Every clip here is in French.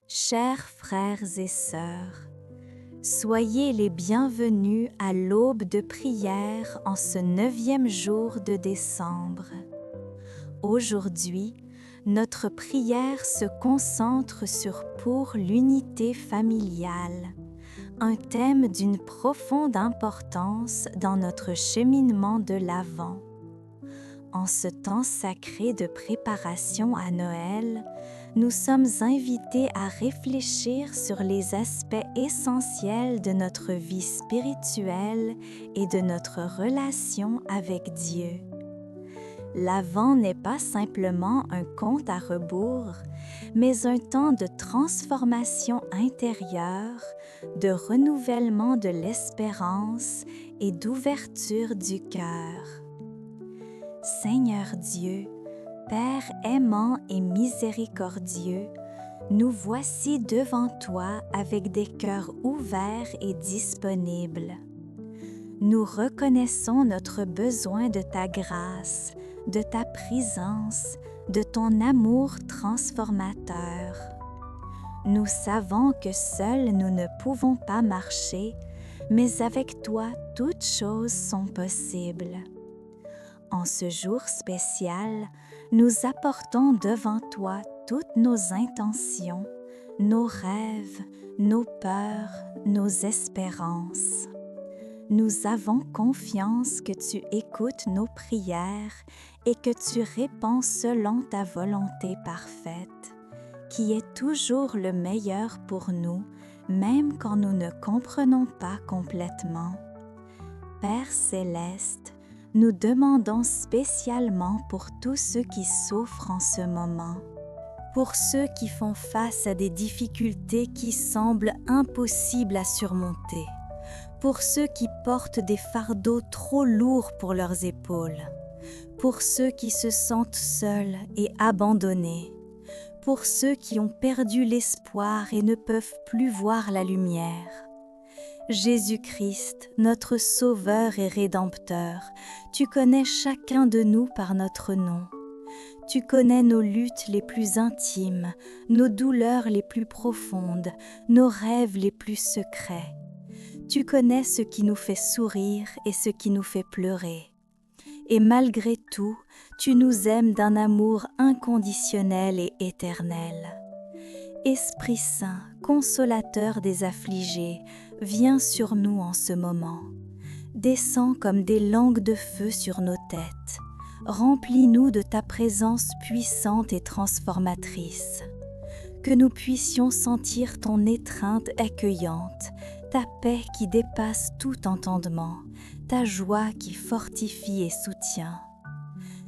Chers frères et sœurs, soyez les bienvenus à l'aube de prière en ce 9e jour de décembre. Aujourd'hui, notre prière se concentre sur Pour l'unité familiale, un thème d'une profonde importance dans notre cheminement de l'Avent. En ce temps sacré de préparation à Noël, nous sommes invités à réfléchir sur les aspects essentiels de notre vie spirituelle et de notre relation avec Dieu. L'Avent n'est pas simplement un compte à rebours, mais un temps de transformation intérieure, de renouvellement de l'espérance et d'ouverture du cœur. Seigneur Dieu, Père aimant et miséricordieux, nous voici devant toi avec des cœurs ouverts et disponibles. Nous reconnaissons notre besoin de ta grâce, de ta présence, de ton amour transformateur. Nous savons que seuls nous ne pouvons pas marcher, mais avec toi toutes choses sont possibles. En ce jour spécial, nous apportons devant toi toutes nos intentions, nos rêves, nos peurs, nos espérances. Nous avons confiance que tu écoutes nos prières et que tu réponds selon ta volonté parfaite, qui est toujours le meilleur pour nous, même quand nous ne comprenons pas complètement. Père céleste, nous demandons spécialement pour tous ceux qui souffrent en ce moment, pour ceux qui font face à des difficultés qui semblent impossibles à surmonter, pour ceux qui portent des fardeaux trop lourds pour leurs épaules, pour ceux qui se sentent seuls et abandonnés, pour ceux qui ont perdu l'espoir et ne peuvent plus voir la lumière. Jésus-Christ, notre Sauveur et Rédempteur, tu connais chacun de nous par notre nom. Tu connais nos luttes les plus intimes, nos douleurs les plus profondes, nos rêves les plus secrets. Tu connais ce qui nous fait sourire et ce qui nous fait pleurer. Et malgré tout, tu nous aimes d'un amour inconditionnel et éternel. Esprit Saint, consolateur des affligés, viens sur nous en ce moment. Descends comme des langues de feu sur nos têtes. Remplis-nous de ta présence puissante et transformatrice. Que nous puissions sentir ton étreinte accueillante, ta paix qui dépasse tout entendement, ta joie qui fortifie et soutient.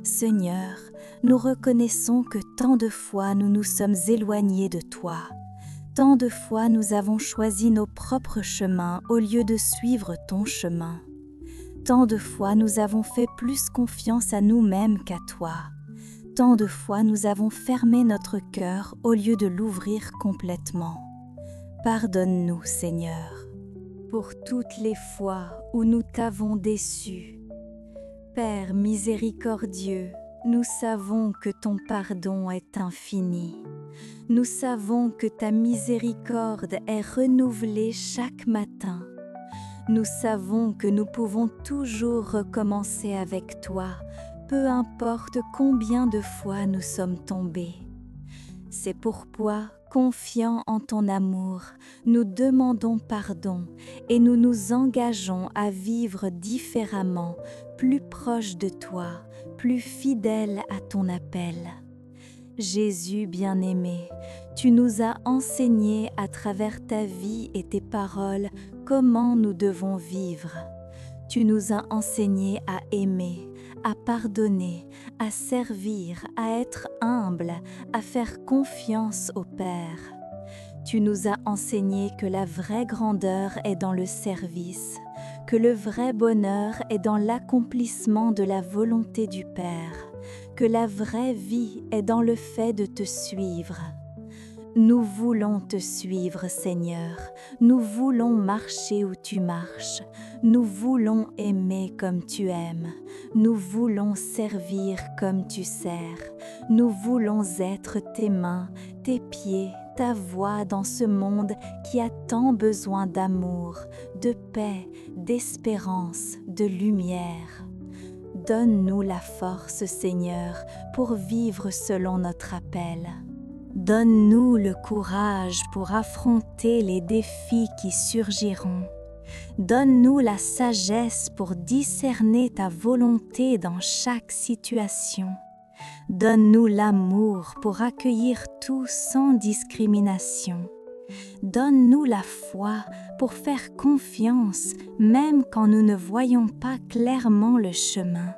Seigneur, nous reconnaissons que tant de fois nous nous sommes éloignés de toi. Tant de fois nous avons choisi nos propres chemins au lieu de suivre ton chemin. Tant de fois nous avons fait plus confiance à nous-mêmes qu'à toi. Tant de fois nous avons fermé notre cœur au lieu de l'ouvrir complètement. Pardonne-nous, Seigneur, pour toutes les fois où nous t'avons déçu. Père miséricordieux, nous savons que ton pardon est infini. Nous savons que ta miséricorde est renouvelée chaque matin. Nous savons que nous pouvons toujours recommencer avec toi, peu importe combien de fois nous sommes tombés. C'est pourquoi, confiants en ton amour, nous demandons pardon et nous nous engageons à vivre différemment, plus proche de toi, plus fidèle à ton appel. Jésus bien-aimé, tu nous as enseigné à travers ta vie et tes paroles comment nous devons vivre. Tu nous as enseigné à aimer, à pardonner, à servir, à être humble, à faire confiance au Père. Tu nous as enseigné que la vraie grandeur est dans le service, que le vrai bonheur est dans l'accomplissement de la volonté du Père, que la vraie vie est dans le fait de te suivre. Nous voulons te suivre, Seigneur. Nous voulons marcher où tu marches. Nous voulons aimer comme tu aimes. Nous voulons servir comme tu sers. Nous voulons être tes mains, tes pieds, ta voix dans ce monde qui a tant besoin d'amour, de paix, d'espérance, de lumière. Donne-nous la force, Seigneur, pour vivre selon notre appel. Donne-nous le courage pour affronter les défis qui surgiront. Donne-nous la sagesse pour discerner ta volonté dans chaque situation. Donne-nous l'amour pour accueillir tout sans discrimination. Donne-nous la foi pour faire confiance même quand nous ne voyons pas clairement le chemin.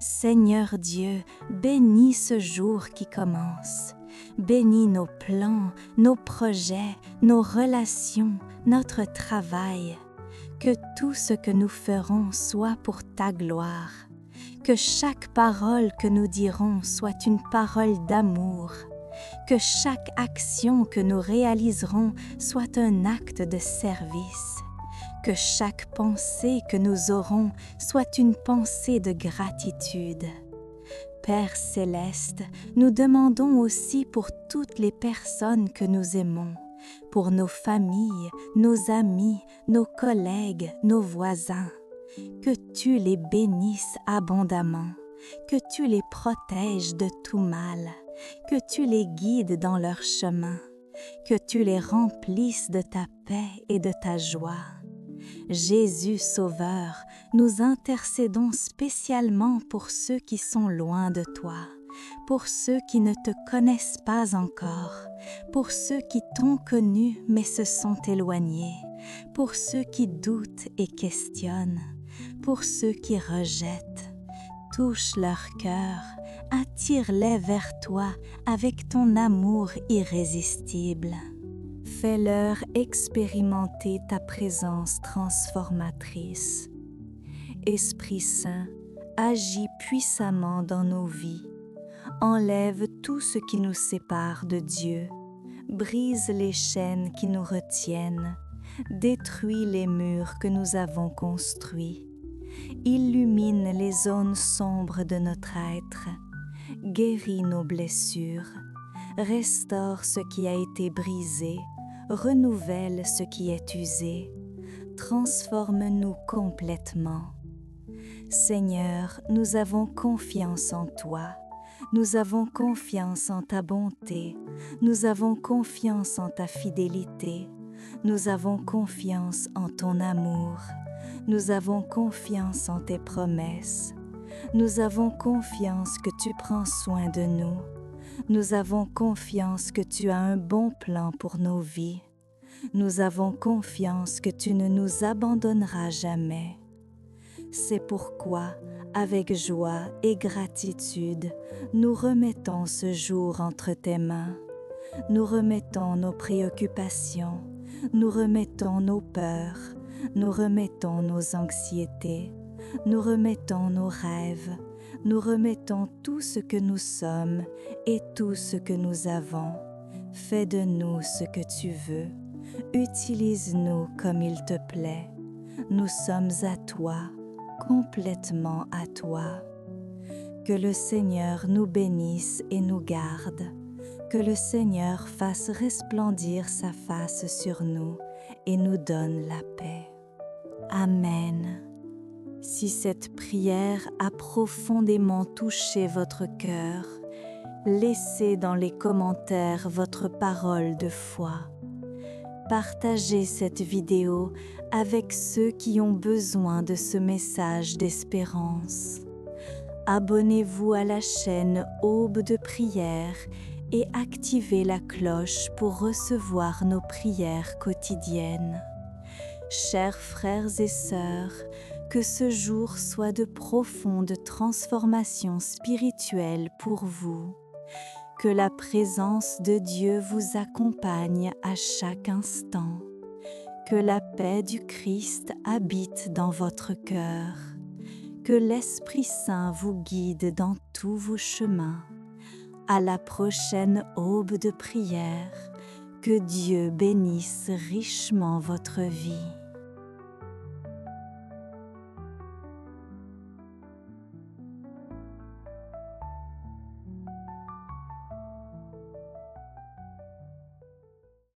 Seigneur Dieu, bénis ce jour qui commence. Bénis nos plans, nos projets, nos relations, notre travail. Que tout ce que nous ferons soit pour ta gloire. Que chaque parole que nous dirons soit une parole d'amour. Que chaque action que nous réaliserons soit un acte de service. Que chaque pensée que nous aurons soit une pensée de gratitude. Père céleste, nous demandons aussi pour toutes les personnes que nous aimons, pour nos familles, nos amis, nos collègues, nos voisins, que tu les bénisses abondamment, que tu les protèges de tout mal, que tu les guides dans leur chemin, que tu les remplisses de ta paix et de ta joie. Jésus Sauveur, nous intercédons spécialement pour ceux qui sont loin de toi, pour ceux qui ne te connaissent pas encore, pour ceux qui t'ont connu mais se sont éloignés, pour ceux qui doutent et questionnent, pour ceux qui rejettent. Touche leur cœur, attire-les vers toi avec ton amour irrésistible. Fais-leur expérimenter ta présence transformatrice. Esprit Saint, agis puissamment dans nos vies. Enlève tout ce qui nous sépare de Dieu. Brise les chaînes qui nous retiennent. Détruis les murs que nous avons construits. Illumine les zones sombres de notre être. Guéris nos blessures. Restaure ce qui a été brisé. Renouvelle ce qui est usé. Transforme-nous complètement. Seigneur, nous avons confiance en toi. Nous avons confiance en ta bonté. Nous avons confiance en ta fidélité. Nous avons confiance en ton amour. Nous avons confiance en tes promesses. Nous avons confiance que tu prends soin de nous. Nous avons confiance que tu as un bon plan pour nos vies. Nous avons confiance que tu ne nous abandonneras jamais. C'est pourquoi, avec joie et gratitude, nous remettons ce jour entre tes mains. Nous remettons nos préoccupations, nous remettons nos peurs, nous remettons nos anxiétés, nous remettons nos rêves, nous remettons tout ce que nous sommes et tout ce que nous avons. Fais de nous ce que tu veux. Utilise-nous comme il te plaît. Nous sommes à toi, complètement à toi. Que le Seigneur nous bénisse et nous garde. Que le Seigneur fasse resplendir sa face sur nous et nous donne la paix. Amen. Si cette prière a profondément touché votre cœur, laissez dans les commentaires votre parole de foi. Partagez cette vidéo avec ceux qui ont besoin de ce message d'espérance. Abonnez-vous à la chaîne Aube de prière et activez la cloche pour recevoir nos prières quotidiennes. Chers frères et sœurs, que ce jour soit de profondes transformations spirituelles pour vous. Que la présence de Dieu vous accompagne à chaque instant. Que la paix du Christ habite dans votre cœur. Que l'Esprit Saint vous guide dans tous vos chemins. À la prochaine aube de prière, que Dieu bénisse richement votre vie.